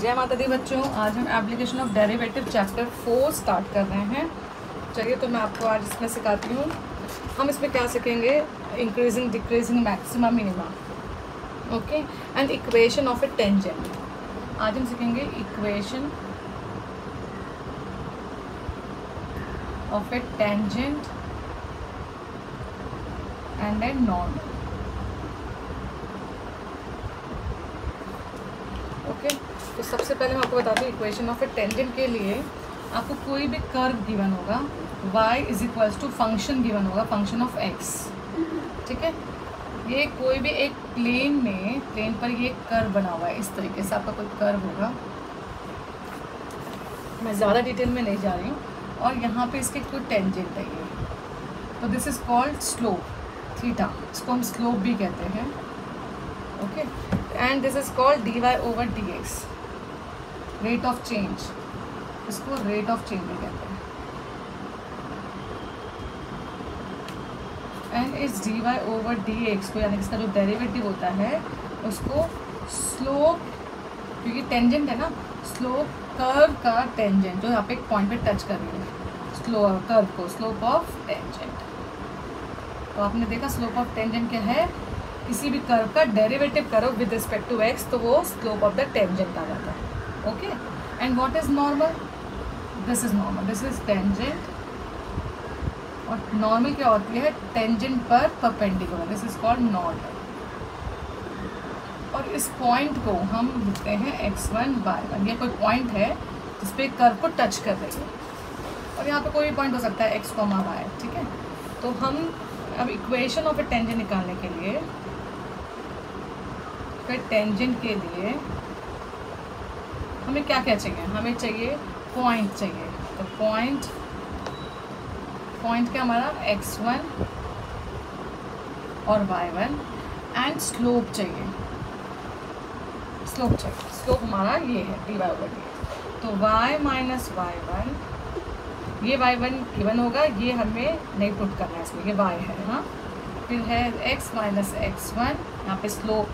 जय माता दी बच्चों, आज हम application of derivative chapter 4 start कर रहे हैं। चलिए तो मैं आपको आज इसमें सिखाती हूँ। हम इसमें क्या सीखेंगे, increasing decreasing maxima minima, okay, and equation of a tangent. आज हम सीखेंगे equation of a tangent and a normal. Okay, तो सबसे पहले मैं आपको बता दूँ, इक्वेशन ऑफ ए टेंजेंट के लिए आपको कोई भी कर्व गिवन होगा, y is equals to function given होगा, फंक्शन ऑफ x, ठीक है। ये कोई भी एक प्लेन पर ये कर्व बना हुआ है, इस तरीके से आपका कोई कर्व होगा। मैं ज़्यादा डिटेल में नहीं जा रही हूँ। और यहाँ पे इसके कोई टेंजेंट है ये, तो this is called slope theta, इसको हम स्लोप भी कहते हैं, okay. And this is called dy over dx, rate of change, इसको रेट ऑफ चेंज भी कहते हैं। एंड इस dy ओवर dx को, यानी इसका जो डेरिवेटिव होता है उसको स्लोप, क्योंकि टेंजेंट है ना, स्लोप कर्व का टेंजेंट जो यहाँ पे एक पॉइंट पे टच कर रही है, कर्व को स्लोप ऑफ टेंजेंट। तो आपने देखा स्लोप ऑफ टेंजेंट क्या है, किसी भी कर्व का डेरिवेटिव करो विद रिस्पेक्ट टू x तो वो स्लोप ऑफ द टेंजेंट आ जाता है, okay. And what is normal, this is normal, this is tangent. और नॉर्मल क्या होती है, टेंजेंट पर perpendicular, this is called normal. और इस पॉइंट को हम लिखते हैं x1 y1, ये कोई पॉइंट है जिस पे कर्व को टच कर रही है, और यहाँ पे कोई भी पॉइंट हो सकता है x, y, ठीक है। तो हम अब इक्वेशन ऑफ ए टेंजेंट निकालने के लिए, फिर टेंजेंट के लिए हमें क्या क्या चाहिए, हमें चाहिए पॉइंट चाहिए। तो पॉइंट क्या हमारा x1 और y1, एंड स्लोप चाहिए, स्लोप हमारा ये है dy ओवर dx। तो y माइनस y1, ये y1 गिवन होगा, ये हमें नहीं पुट करना है इसमें, ये y है, हाँ। फिर है x माइनस x1, यहाँ पे स्लोप,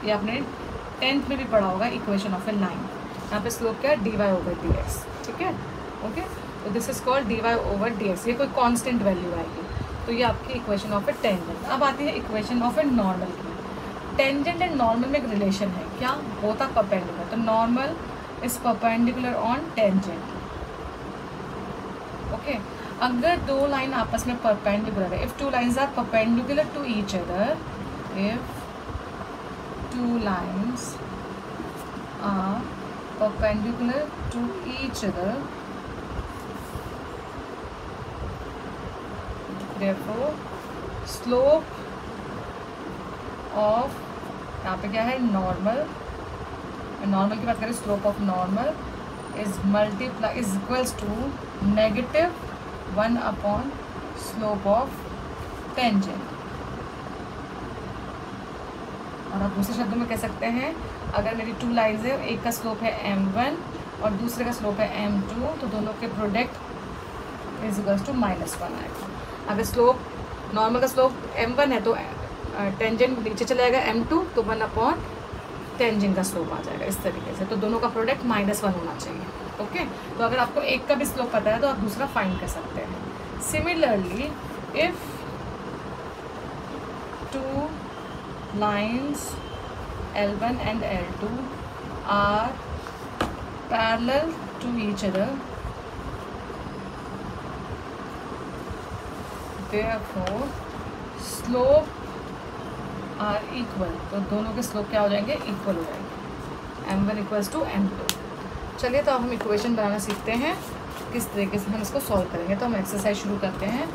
ये आपने 10th में भी पढ़ा होगा, इक्वेशन ऑफ ए लाइन। यहाँ पे स्लोप क्या है, dy ओवर dx, ठीक है, ओके। तो this is called dy over dx, ये कोई कांस्टेंट वैल्यू आएगी। तो ये आपकी इक्वेशन ऑफ ए टेंजेंट। अब आती है इक्वेशन ऑफ ए नॉर्मल की। टेंजेंट एंड नॉर्मल में एक रिलेशन है, क्या, बोथ आर परपेंडिकुलर। तो normal is perpendicular on tangent, okay. अगर दो लाइन आपस में परपेंडिकुलर है, if two lines are perpendicular to each other, if two lines are perpendicular to each other, therefore slope of, यहाँ पे क्या है, नॉर्मल, नॉर्मल की बात करें, slope of normal is equals to -1 upon slope of tangent. और आप दूसरे शब्दों में कह सकते हैं, अगर मेरी 2 लाइन्स है, एक का स्लोप है m1 और दूसरे का स्लोप है m2, तो दोनों के प्रोडक्ट इज इक्वल्स टू -1 आएगा। अगर स्लोप, नॉर्मल का स्लोप m1 है तो टेंजेंट नीचे चला जाएगा m2, तो 1 अपॉन टेंजेंट का स्लोप आ जाएगा, इस तरीके से। तो दोनों का प्रोडक्ट -1 होना चाहिए, ओके। तो अगर आपको एक का भी स्लोप पता है तो आप दूसरा फाइंड कर सकते हैं। Similarly if 2 lines L1 and L2 are parallel to each other, therefore slope are equal, तो दोनों के स्लोप क्या हो जाएंगे, इक्वल हो जाएंगे, m1 इक्वल्स टू m2। चलिए तो अब हम इक्वेशन बनाना सीखते हैं, किस तरीके से हम इसको सॉल्व करेंगे। तो हम एक्सरसाइज शुरू करते हैं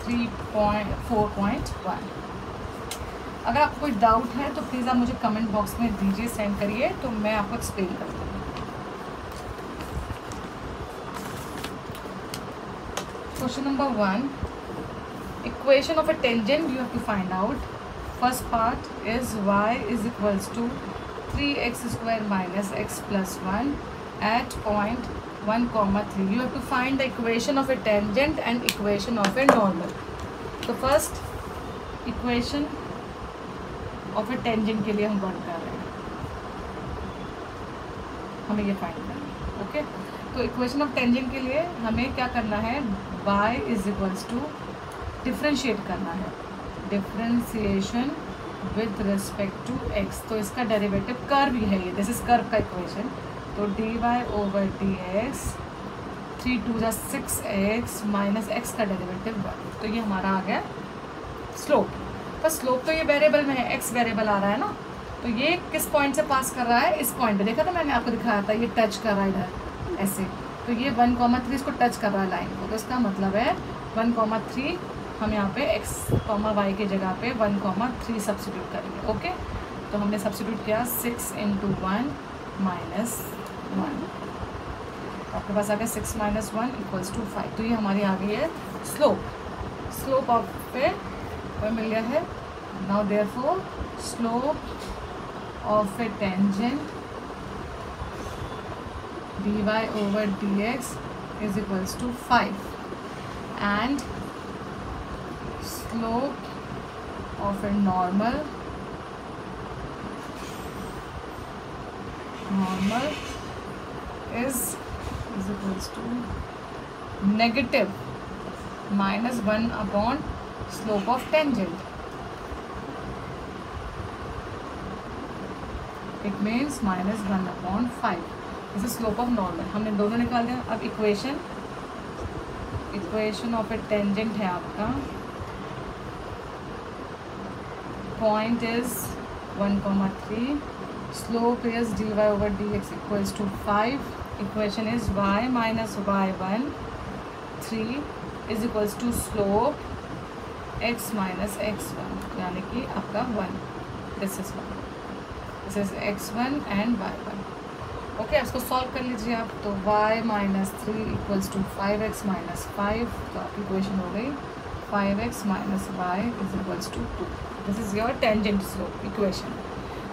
3.4.1। अगर आपको कोई डाउट है तो प्लीज़ आप मुझे कमेंट बॉक्स में दीजिए, सेंड करिए, तो मैं आपको एक्सप्लेन कर दूँगी। Question number 1, equation of a tangent you have to find out. First part is y is equals to 3x² minus x plus 1 at point 1, 3। You have to find the equation of a tangent and equation of a normal. तो first equation of a tangent के लिए हम work कर रहे हैं। हमें ये find करना है। ओके, तो इक्वेशन ऑफ टेंजेंट के लिए हमें क्या करना है, y is equals to differentiate करना है, differentiation with respect to x। तो इसका डेरिवेटिव कर्व ही है ये, दिस इज कर्व का इक्वेशन। तो dy/dx 3 2 6x माइनस x का डेरिवेटिव 1। तो ये हमारा आ गया स्लोप। पर स्लोप तो ये वेरिएबल में है, x वेरिएबल आ रहा है ना, तो ये किस पॉइंट से पास कर रहा है, इस पॉइंट पे देखा था मैंने आपको दिखाया था, ये टच कर रहा है इधर ऐसे। तो ये 1,3 इसको टच कर रहा है लाइन को, तो इसका मतलब है 1,3 हम यहाँ पे x, y की जगह पे 1,3 सब्सिट्यूट करेंगे। ओके, तो हमने सब्सिट्यूट किया 6 × 1 -1, आपके पास आ गया 6 - 1 = 5। तो ये हमारी आ गई है स्लोप ऑफ पे मिल गया है। Now therefore slope of a tangent dy/dx is equals to 5 and slope of a normal is equals to negative -1 upon slope of tangent. It means -1 upon 5. This is slope of normal, हमने दोनों निकाल दिया। अब equation of a tangent है आपका, point is 1,3, slope is dy/dx equals to 5, equation is y - y1 3 is equals to slope x - x1, यानी कि आपका 1, this is x1 and y1। Okay, इसको सॉल्व कर लीजिए आप। तो y - 3 इक्वल्स टू 5x - 5, तो आपकी इक्वेशन हो गई 5x - y is equals to 2। This is your tangent slope equation.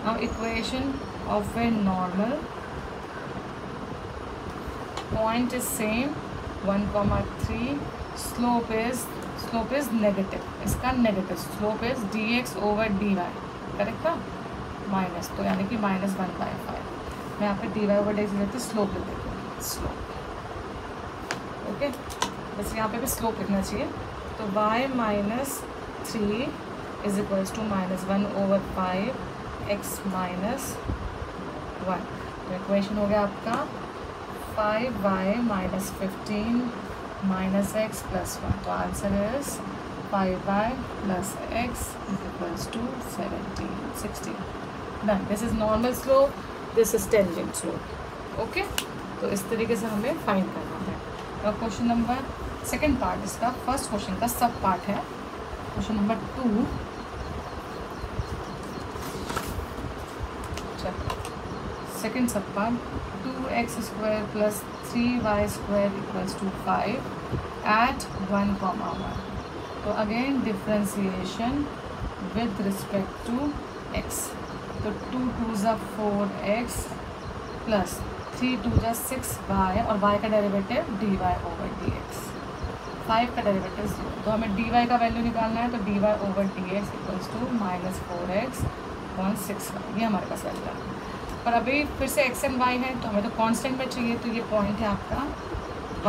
Now equation of a normal, point is same 1,3, slope is negative, इसका negative slope is dx/dy, correct था, minus, तो यानी कि -1/5। मैं यहाँ पे dy/dx लिखती हूँ, स्लोप लिख देती हूँ, स्लोप। ओके, बस यहाँ पे भी स्लोप लिखना चाहिए। तो y - 3 is equals to -1/5 x - 1। तो इक्वेशन हो गया आपका 5y - 15 -x + 1। तो answer is 5y + x is equals to 16। Done. This is normal slope, this is tangent slope. Okay, तो इस तरीके से हमें फाइंड करना है। और क्वेश्चन नंबर सेकंड पार्ट, इसका फर्स्ट क्वेश्चन का सब पार्ट है, question number 2। Second sub part, 2x² + 3y² = 5 at 1, 1। तो again differentiation with respect to x। तो 2 2 4x + 3 2 6y, और y का डेरिवेटिव dy/dx, 5 का डेरिवेटिव 0। तो हमें dy का वैल्यू निकालना है, तो dy/dx equals to -4x upon 6y, ये हमारे पास वैल्यू है। पर अभी फिर से x एंड y है, तो हमें तो कांस्टेंट में चाहिए, तो ये पॉइंट है आपका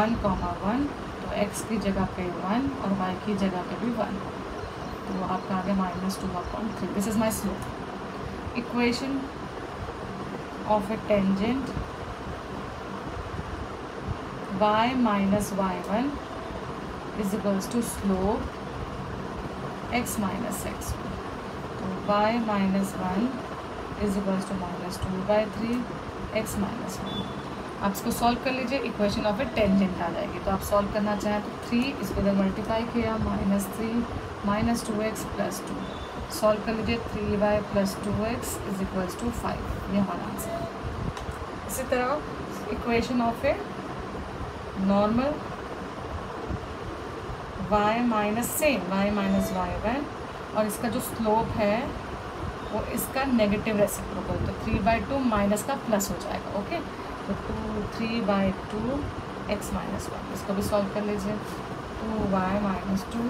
1, 1, तो x की जगह पे 1 और y की जगह पे भी 1, तो आपका आ गया -2/3। This is my slope. Equation of a tangent y - y1 is equals to slope x - x1। तो y - 1 is equals to -2/3 x - 1। आप इसको सॉल्व कर लीजिए, इक्वेशन ऑफ ए टेंजेंट आ जाएगी। तो आप सॉल्व करना चाहें तो 3 इसको इधर मल्टीप्लाई किया, -3 - 2x + 2, सॉल्व कर लीजिए, 3y + 2x is equals to 5, ये हमारा आंसर है। इसी तरह equation of a normal y - y1, और इसका जो स्लोप है वो इसका नेगेटिव रेसिप्रोकल, तो 3/2 माइनस का प्लस हो जाएगा। ओके, तो 3/2 x - 1, इसको भी सॉल्व कर लीजिए। 2y - 2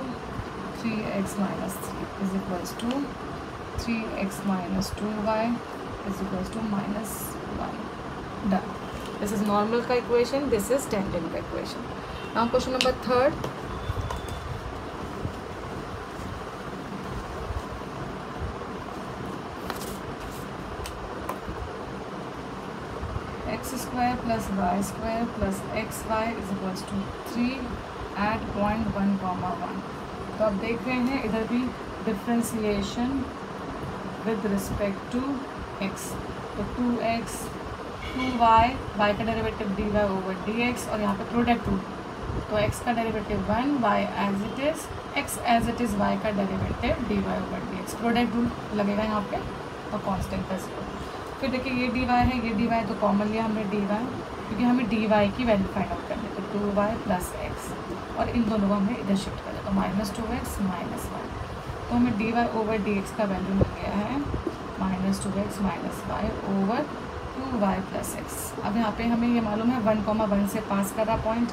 3x - 3 is equals to 3x - 2y is equals to -1। Done. This is normal का इक्वेशन, दिस इज टेंजेंट का equation. Now question number third. X square plus y square plus x y is equals to 3 at point 1,1. तो आप देख रहे हैं इधर भी differentiation with respect to x. तो 2x 2y, वाई का डेरिवेटिव dy ओवर dx, और यहाँ पे प्रोडक्ट रूल. तो x का derivative 1, y as it is, x as it is, y का derivative dy over dx. Product rule लगेगा यहाँ पे और कांस्टेंट का 0. फिर देखिए ये dy है, ये dy, तो कॉमन लिया हमने dy, क्योंकि हमें dy की वैल्यू फाइंड आउट करनी है. तो 2y प्लस एक्स, और इन दोनों को हमने इधर शिफ्ट कर दिया. तो -2x माइनस y. तो हमें dy ओवर dx का वैल्यू मिल गया है -2x minus y over 2y plus x. अब यहाँ पे हमें ये मालूम है 1,1 से पास कर रहा पॉइंट.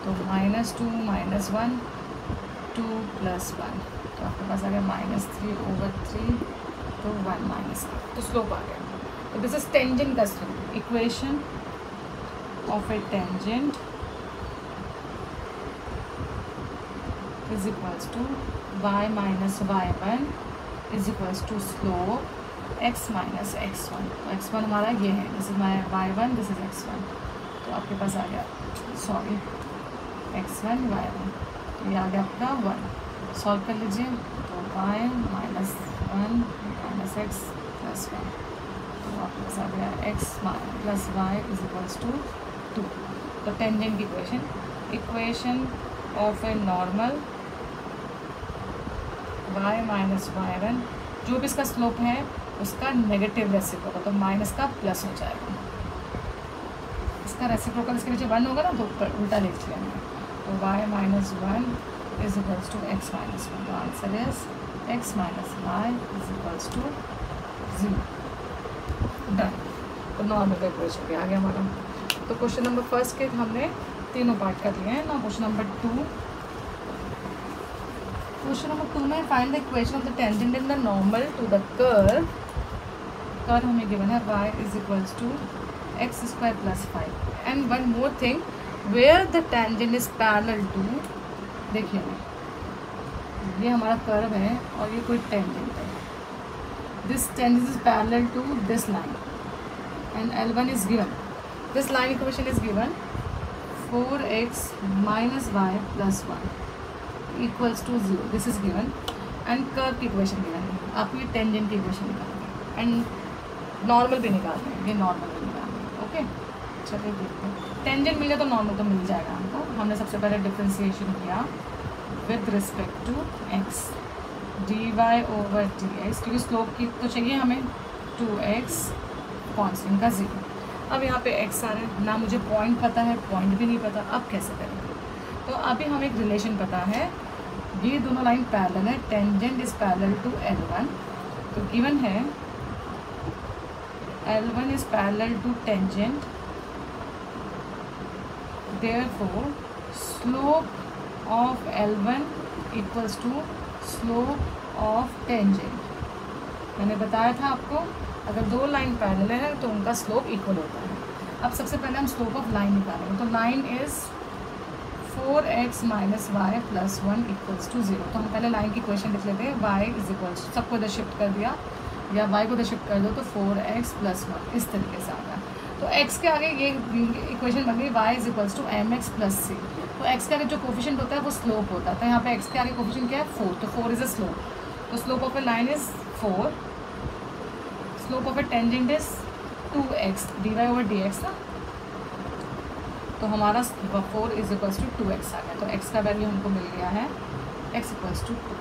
तो -2 -1 2 + 1, तो आपके पास आ गया -3 ओवर 3, तो 1 माइनस. तो स्लोप आ गया. तो दिस इज टेंजेंट का slope. Equation of a tangent is equals to y minus y1 is equals to slope x minus x1. तो x1 हमारा ये है, this is my y1, this is x1. तो आपके पास आ गया, सॉरी, x1 y1, तो ये आ गया आपका 1. सॉल्व कर लीजिए. तो y minus 1 minus x plus 1, तो आपके पास आ गया x plus y is equals to 2. तो टेंजेंट की equation of a normal y minus y1, जो भी इसका स्लोप है उसका नेगेटिव रेसिप्रोकल, तो माइनस का प्लस हो जाएगा. इसका रेसिप्रोकल इसके नीचे 1 होगा ना, तो उल्टा लिख लिया हमने. तो y minus 1 is equals to x minus 1. तो answer is x minus y is equals to 0. Done. तो नॉर्मल का इक्वेशन भी आ गया हमारा. तो क्वेश्चन नंबर फर्स्ट के हमने तीनों पार्ट कर लिए हैं ना. Question number 2. क्वेश्चन नंबर 2 में find the equation of the tangent in the normal to the curve. Curve हमें गिवन है y is equals to x square plus 5. And one more thing, where the tangent is parallel to, देखिए ये हमारा curve है और ये कोई tangent है. This tangent is parallel to this line and L1 is given. This line equation is given 4x minus y plus 1 equals to 0. This is given. And curve की equation given है. आपको ये tangent की equation निकालनी है and normal भी निकालना है. ये नॉर्मल भी निकालना है. ओके, चलिए देखते हैं. टेंजेंट मिल गया तो नॉर्मल तो मिल जाएगा हमको. हमने सबसे पहले डिफ्रेंशिएशन किया with respect to x, dy over dx, क्योंकि स्लोप की तो चाहिए हमें 2x कॉन्स्टेंट का 0. अब यहाँ पे x आ रहा है ना, मुझे पॉइंट पता है, पॉइंट भी नहीं पता. अब कैसे करेंगे? तो अभी हमें एक रिलेशन पता है, ये दोनों लाइन पैरेलल है. Tangent is parallel to L1. तो गिवन है L1 is parallel to tangent, therefore slope of L1 equals to slope of tangent. मैंने बताया था आपको, अगर दो लाइन पैरेलल है तो उनका स्लोप इक्वल होता है. अब सबसे पहले हम स्लोप ऑफ लाइन निकालेंगे. तो line is 4x minus y plus 1 equals to 0. तो हम पहले लाइन की इक्वेशन लिख लेते हैं. y इज इक्वल्स, सबको इधर शिफ्ट कर दिया या y को इधर शिफ्ट कर दो, तो 4x प्लस 1 इस तरीके से आ गया. तो x के आगे ये इक्वेशन बन गई y is equals to mx plus c. तो x के आगे जो कोफिशिएंट होता है वो स्लोप होता है. तो यहाँ पे x के आगे कोफिशिएंट क्या है? 4. तो 4 इज अ स्लोप. तो slope of A line is 4. Slope of a tangent is 2x dy over dx ना. तो हमारा 4 इज इक्वल्स टू 2x आ गया. तो x का वैल्यू हमको मिल गया है x इक्वल्स टू 2.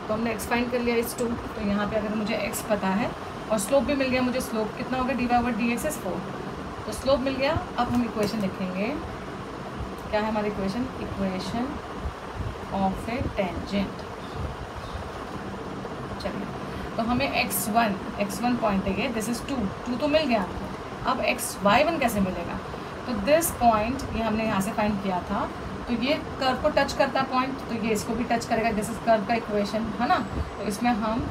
तो हमने x फाइंड कर लिया इस 2. तो यहाँ पे अगर मुझे x पता है और स्लोप भी मिल गया मुझे, स्लोप कितना होगा? dy over dx is 4. तो स्लोप मिल गया. अब हम इक्वेशन लिखेंगे. क्या है हमारी equation? Equation of a tangent. चलिए, तो हमें x1 पॉइंट है, दिस इज 2 तो मिल गया. अब y1 कैसे मिलेगा? तो दिस पॉइंट ये हमने यहाँ से फाइंड किया था. तो ये कर्व को टच करता है पॉइंट, तो ये इसको भी टच करेगा. दिस इज कर्व का इक्वेशन है ना. तो इसमें हम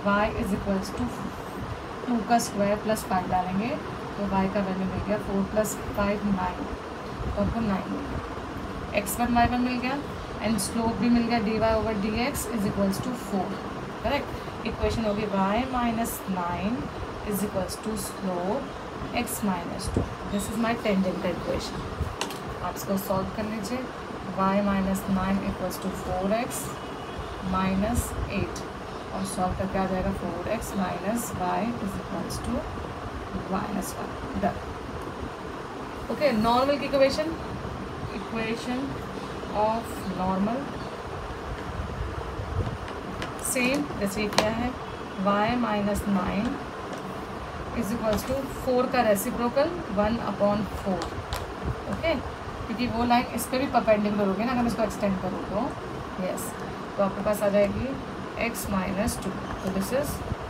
y इज इक्वल्स टू 2 का स्क्वायर प्लस 5 डालेंगे. तो y का वैल्यू मिल गया 4 + 5 9, तो आपको 9 मिल गया। x1 y1 मिल गया एंड स्लोप भी मिल गया dy/dx = 4। करेक्ट। इक्वेशन होगी y - 9 = slope x - 2। This is my tangent equation. आप इसको सॉल्व कर लीजिए। y - 9 = 4x - 8 और सॉल्व करके आ जाएगा 4x - y = -1। Done. Okay, normal की इक्वेशन ऑफ नॉर्मल सेम जैसे क्या है y - 9 = 4 का रेसिप्रोकल 1/4। ओके, क्योंकि वो लाइन इस पर भी परपेंडिकुलर होगी ना, अगर मैं इसको एक्सटेंड करूँ तो यस, तो आपके पास आ जाएगी x - 2। तो दिस इज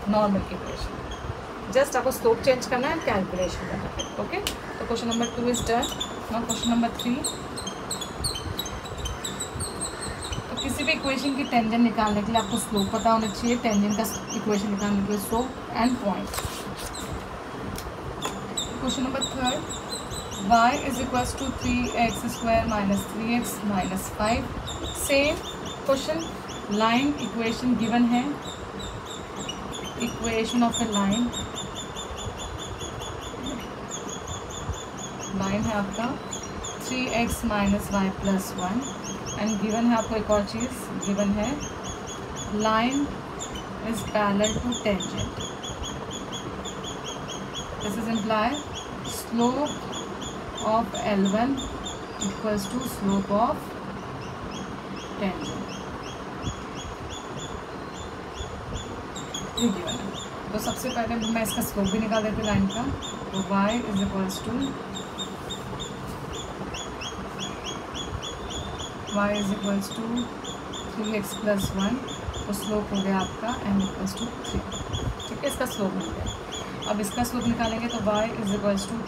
नॉर्मल की इक्वेशन। जस्ट आपको स्लोप चेंज करना है, कैलकुलेशन करना है। ओके, तो question number 2 is done. Now question number 3। तो किसी भी इक्वेशन की टेंजेंट निकालने के लिए आपको स्लोप पता होना चाहिए, टेंजेंट का इक्वेशन निकालने के लिए slope and point. Question number 3 y = 3x² - 3x - 5। Same question, line equation given है, इक्वेशन ऑफ ए लाइन है आपका 3x - y + 1 एंड गिवन है आपको एक और चीज़ गिवन है, line is parallel to tangent. This is imply slope of L1 = slope of tangent। ठीक है, तो सबसे पहले मैं इसका स्लोप भी निकाल देती हूँ लाइन का। तो y = 3x + 1, तो स्लोप हो गया आपका m = 3। ठीक है, इसका स्लोप मिल गया। अब इसका स्लोप निकालेंगे तो y =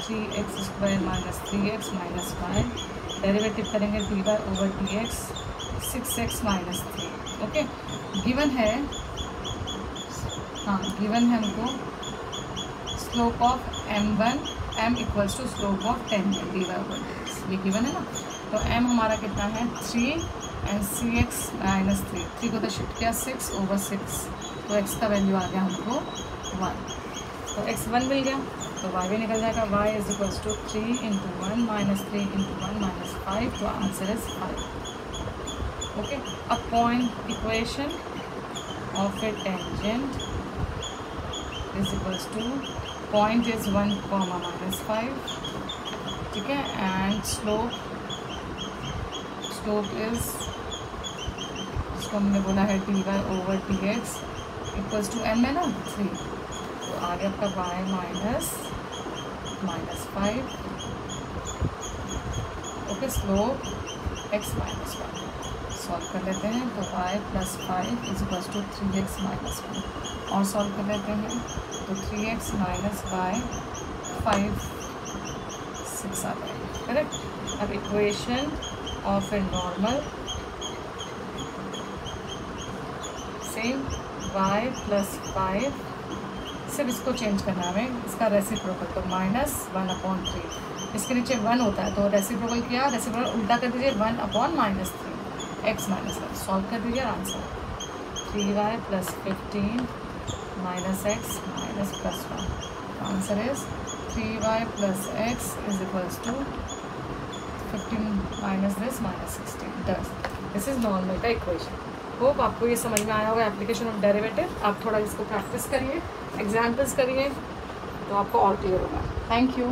3x² - 3x - 5, डेरिवेटिव करेंगे dy/dx 6x - 3। ओके, गिवन है, हाँ गिवन है हमको slope of m1, m = slope of tangent dy/dx, ये गिवन है ना। तो m हमारा कितना है 3 एंड 6x - 3 को तो शिफ्ट किया 6/6, तो x का वैल्यू आ गया हमको 1। तो x1 मिल गया, तो y भी निकल जाएगा। y = 3 × 1 - 3 × 1 - 5, तो आंसर इज 5। ओके, अब point equation of a tangent = point is 1, -5। ठीक है, एंड स्लोप इज, इसको हमने बोला है dy/dx = m है ना 3, तो आगे आपका y - -5। Okay, slope x - 1 solve कर लेते हैं। तो y + 5 = 3x - 1 और सॉल्व कर लेते हैं। तो 3x - y 5 6 आ जाएगा। करेक्ट। अब equation of a normal same y + 5, सिर्फ इसको चेंज करना है हमें, इसका रेसिप्रोकल, तो -1/3। इसके नीचे 1 होता है, तो रेसिप्रोकल किया, रेसिप्रोकल उल्टा कर दीजिए 1/-3 x - 1 सॉल्व कर दीजिए। Answer 3y + 15 - x - +1। Answer is 3y + x = 15 - this -16। This is normal का इक्वेशन। होप आपको ये समझ में आया होगा एप्लीकेशन ऑफ डेरिवेटिव। आप थोड़ा इसको प्रैक्टिस करिए, एग्जाम्पल्स करिए, तो आपको और क्लियर होगा। Thank you.